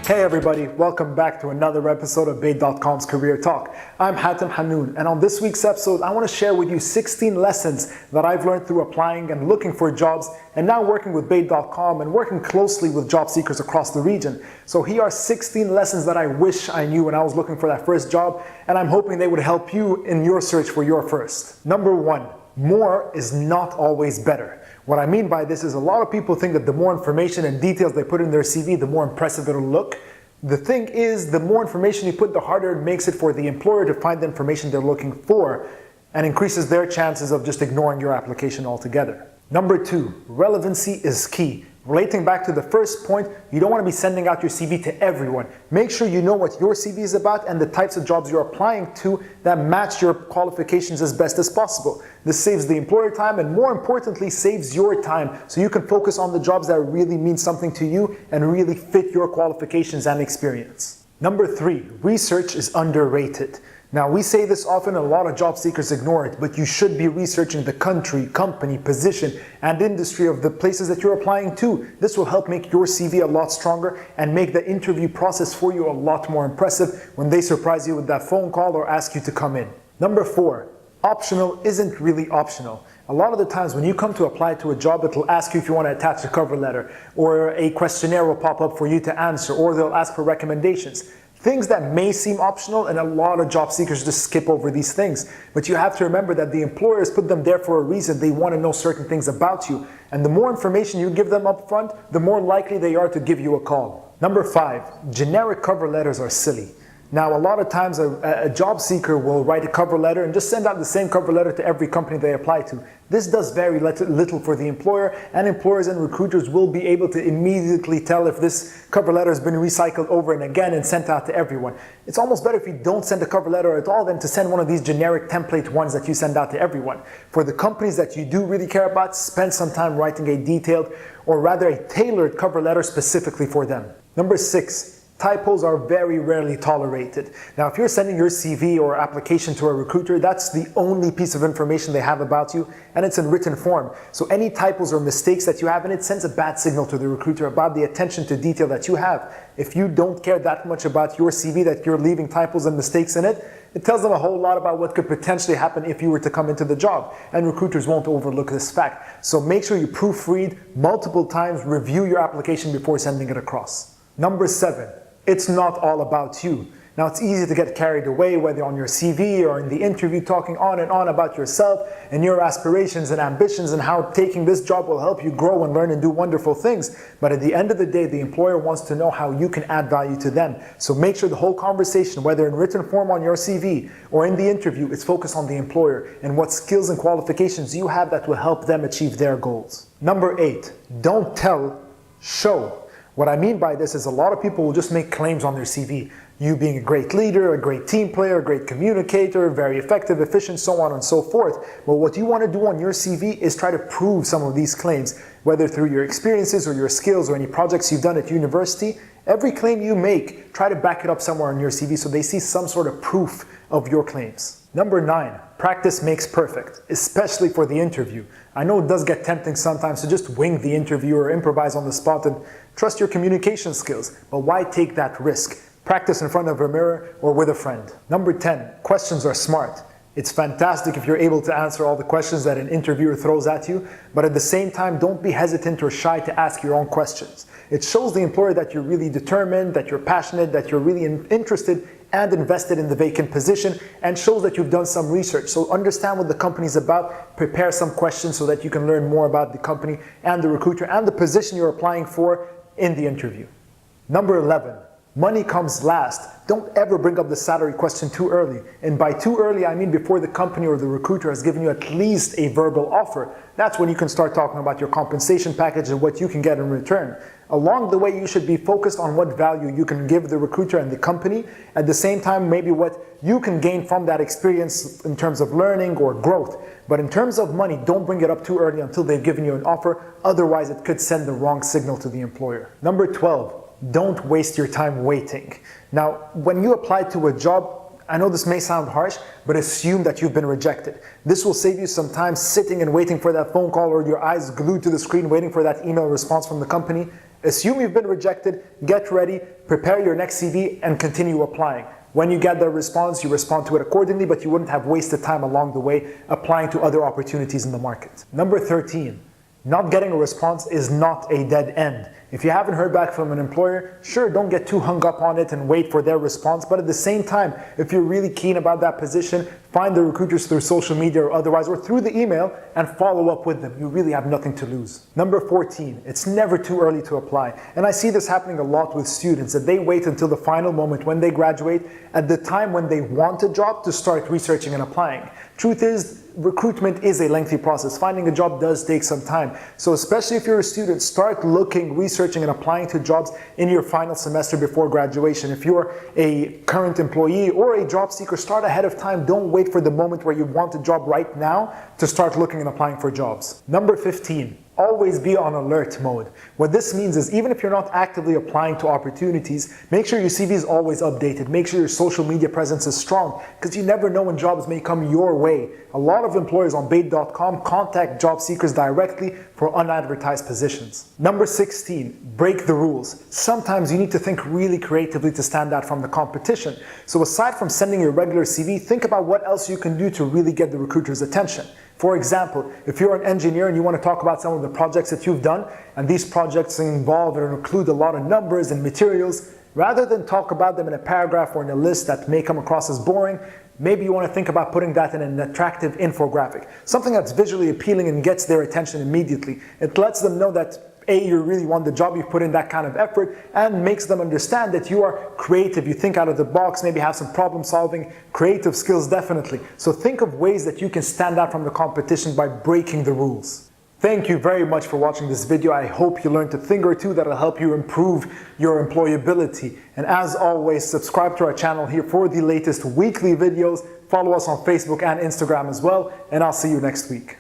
Hey everybody, welcome back to another episode of Bayt.com's Career Talk. I'm Hatem Hannoun, and on this week's episode, I want to share with you 16 lessons that I've learned through applying and looking for jobs, and now working with Bayt.com and working closely with job seekers across the region. So here are 16 lessons that I wish I knew when I was looking for that first job, and I'm hoping they would help you in your search for your first. Number one, more is not always better. What I mean by this is a lot of people think that the more information and details they put in their CV, the more impressive it'll look. The thing is, the more information you put, the harder it makes it for the employer to find the information they're looking for, and increases their chances of just ignoring your application altogether. Number two, relevancy is key. Relating back to the first point, you don't want to be sending out your CV to everyone. Make sure you know what your CV is about and the types of jobs you're applying to that match your qualifications as best as possible. This saves the employer time and, more importantly, saves your time, so you can focus on the jobs that really mean something to you and really fit your qualifications and experience. Number three, research is underrated. Now, we say this often, a lot of job seekers ignore it, but you should be researching the country, company, position, and industry of the places that you're applying to. This will help make your CV a lot stronger and make the interview process for you a lot more impressive when they surprise you with that phone call or ask you to come in. Number four, optional isn't really optional. A lot of the times when you come to apply to a job, it'll ask you if you want to attach a cover letter, or a questionnaire will pop up for you to answer, or they'll ask for recommendations. Things that may seem optional, and a lot of job seekers just skip over these things. But you have to remember that the employers put them there for a reason. They want to know certain things about you. And the more information you give them up front, the more likely they are to give you a call. Number five, generic cover letters are silly. Now, a lot of times a job seeker will write a cover letter and just send out the same cover letter to every company they apply to. This does very little for the employer, and employers and recruiters will be able to immediately tell if this cover letter has been recycled over and again and sent out to everyone. It's almost better if you don't send a cover letter at all than to send one of these generic template ones that you send out to everyone. For the companies that you do really care about, spend some time writing a detailed, or rather a tailored cover letter specifically for them. Number six, typos are very rarely tolerated. Now, if you're sending your CV or application to a recruiter, that's the only piece of information they have about you, and it's in written form. So any typos or mistakes that you have in it sends a bad signal to the recruiter about the attention to detail that you have. If you don't care that much about your CV that you're leaving typos and mistakes in it, it tells them a whole lot about what could potentially happen if you were to come into the job, and recruiters won't overlook this fact. So make sure you proofread multiple times, review your application before sending it across. Number seven, it's not all about you. Now, it's easy to get carried away, whether on your CV or in the interview, talking on and on about yourself and your aspirations and ambitions and how taking this job will help you grow and learn and do wonderful things. But at the end of the day, the employer wants to know how you can add value to them. So make sure the whole conversation, whether in written form on your CV or in the interview, is focused on the employer and what skills and qualifications you have that will help them achieve their goals. Number eight, don't tell, show. What I mean by this is a lot of people will just make claims on their CV. You being a great leader, a great team player, a great communicator, very effective, efficient, so on and so forth. But what you want to do on your CV is try to prove some of these claims, whether through your experiences or your skills or any projects you've done at university. Every claim you make, try to back it up somewhere on your CV so they see some sort of proof of your claims. Number nine, practice makes perfect, especially for the interview. I know it does get tempting sometimes to just wing the interview or improvise on the spot and trust your communication skills, but why take that risk? Practice in front of a mirror or with a friend. Number 10, questions are smart. It's fantastic if you're able to answer all the questions that an interviewer throws at you, but at the same time, don't be hesitant or shy to ask your own questions. It shows the employer that you're really determined, that you're passionate, that you're really interested and invested in the vacant position, and shows that you've done some research. So understand what the company's about, prepare some questions so that you can learn more about the company and the recruiter and the position you're applying for in the interview. Number 11, money comes last. Don't ever bring up the salary question too early. And by too early, I mean before the company or the recruiter has given you at least a verbal offer. That's when you can start talking about your compensation package and what you can get in return. Along the way, you should be focused on what value you can give the recruiter and the company. At the same time, maybe what you can gain from that experience in terms of learning or growth. But in terms of money, don't bring it up too early until they've given you an offer. Otherwise, it could send the wrong signal to the employer. Number 12, don't waste your time waiting. Now, when you apply to a job, I know this may sound harsh, but assume that you've been rejected. This will save you some time sitting and waiting for that phone call or your eyes glued to the screen waiting for that email response from the company. Assume you've been rejected, get ready, prepare your next CV, and continue applying. When you get the response, you respond to it accordingly, but you wouldn't have wasted time along the way applying to other opportunities in the market. Number 13, not getting a response is not a dead end. If you haven't heard back from an employer, sure, don't get too hung up on it and wait for their response, but at the same time, if you're really keen about that position, find the recruiters through social media or otherwise, or through the email, and follow up with them. You really have nothing to lose. Number 14, it's never too early to apply. And I see this happening a lot with students, that they wait until the final moment when they graduate, at the time when they want a job, to start researching and applying. Truth is, recruitment is a lengthy process. Finding a job does take some time. So especially if you're a student, start looking, researching, and applying to jobs in your final semester before graduation. If you're a current employee or a job seeker, start ahead of time. Don't wait for the moment where you want a job right now to start looking and applying for jobs. Number 15. Always be on alert mode. What this means is, even if you're not actively applying to opportunities, make sure your CV is always updated. Make sure your social media presence is strong, because you never know when jobs may come your way. A lot of employers on Bayt.com contact job seekers directly for unadvertised positions. Number 16, break the rules. Sometimes you need to think really creatively to stand out from the competition. So aside from sending your regular CV, think about what else you can do to really get the recruiter's attention. For example, if you're an engineer and you want to talk about some of the projects that you've done, and these projects involve or include a lot of numbers and materials, rather than talk about them in a paragraph or in a list that may come across as boring, maybe you want to think about putting that in an attractive infographic, something that's visually appealing and gets their attention immediately. It lets them know that A, you really want the job, you've put in that kind of effort, and makes them understand that you are creative, you think out of the box, maybe have some problem solving, creative skills definitely. So think of ways that you can stand out from the competition by breaking the rules. Thank you very much for watching this video. I hope you learned a thing or two that'll help you improve your employability. And as always, subscribe to our channel here for the latest weekly videos. Follow us on Facebook and Instagram as well, and I'll see you next week.